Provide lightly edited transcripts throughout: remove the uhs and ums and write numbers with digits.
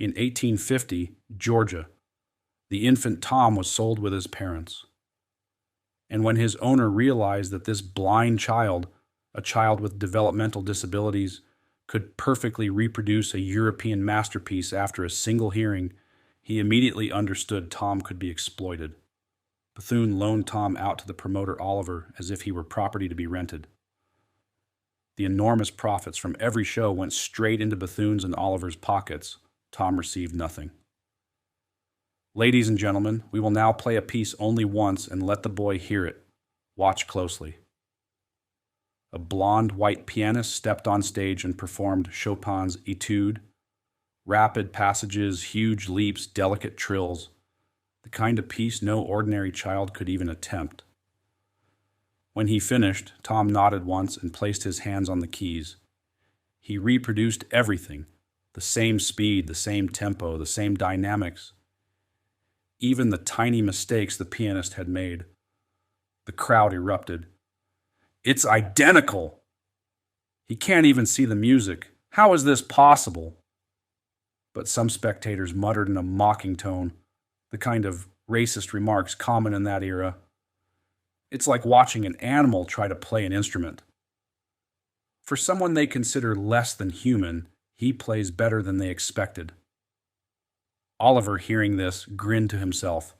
In 1850, Georgia, the infant Tom was sold with his parents. And when his owner realized that this blind child, a child with developmental disabilities, could perfectly reproduce a European masterpiece after a single hearing, he immediately understood Tom could be exploited. Bethune loaned Tom out to the promoter Oliver as if he were property to be rented. The enormous profits from every show went straight into Bethune's and Oliver's pockets. Tom received nothing. Ladies and gentlemen, we will now play a piece only once and let the boy hear it. Watch closely. A blonde white pianist stepped on stage and performed Chopin's Etude. Rapid passages, huge leaps, delicate trills. The kind of piece no ordinary child could even attempt. When he finished, Tom nodded once and placed his hands on the keys. He reproduced everything, the same speed, the same tempo, the same dynamics. Even the tiny mistakes the pianist had made. The crowd erupted. "It's identical! He can't even see the music. How is this possible?" But some spectators muttered in a mocking tone, the kind of racist remarks common in that era. "It's like watching an animal try to play an instrument." For someone they consider less than human, he plays better than they expected. Oliver, hearing this, grinned to himself.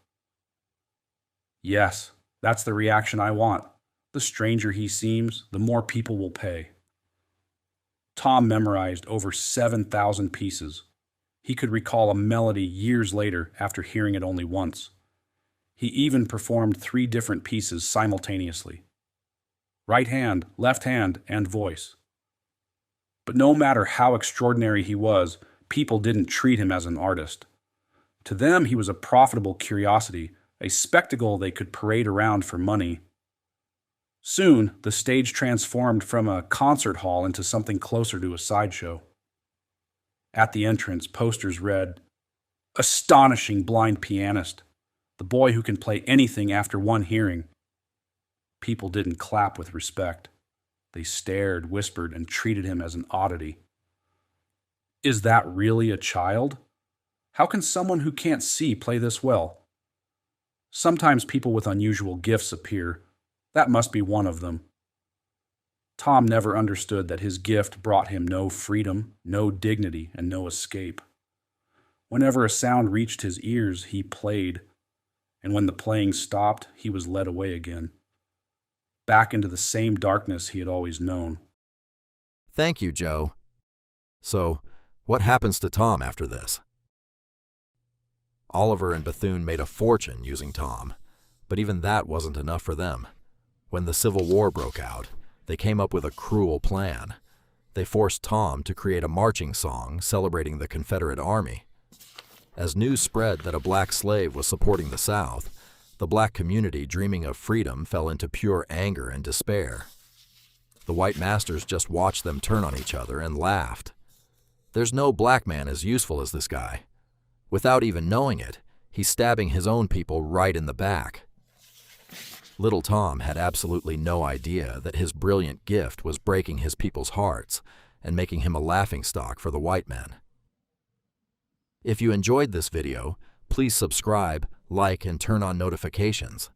"Yes, that's the reaction I want. The stranger he seems, the more people will pay." Tom memorized over 7,000 pieces. He could recall a melody years later after hearing it only once. He even performed 3 different pieces simultaneously. Right hand, left hand, and voice. But no matter how extraordinary he was, people didn't treat him as an artist. To them, he was a profitable curiosity, a spectacle they could parade around for money. Soon, the stage transformed from a concert hall into something closer to a sideshow. At the entrance, posters read, "Astonishing blind pianist, the boy who can play anything after one hearing." People didn't clap with respect. They stared, whispered, and treated him as an oddity. Is that really a child? How can someone who can't see play this well? Sometimes people with unusual gifts appear. That must be one of them. Tom never understood that his gift brought him no freedom, no dignity, and no escape. Whenever a sound reached his ears, he played, and when the playing stopped, he was led away again, back into the same darkness he had always known. Thank you, Joe. So, what happens to Tom after this? Oliver and Bethune made a fortune using Tom, but even that wasn't enough for them. When the Civil War broke out, they came up with a cruel plan. They forced Tom to create a marching song celebrating the Confederate Army. As news spread that a black slave was supporting the South, the black community dreaming of freedom fell into pure anger and despair. The white masters just watched them turn on each other and laughed. There's no black man as useful as this guy. Without even knowing it, he's stabbing his own people right in the back. Little Tom had absolutely no idea that his brilliant gift was breaking his people's hearts and making him a laughingstock for the white men. If you enjoyed this video, please subscribe, like, and turn on notifications.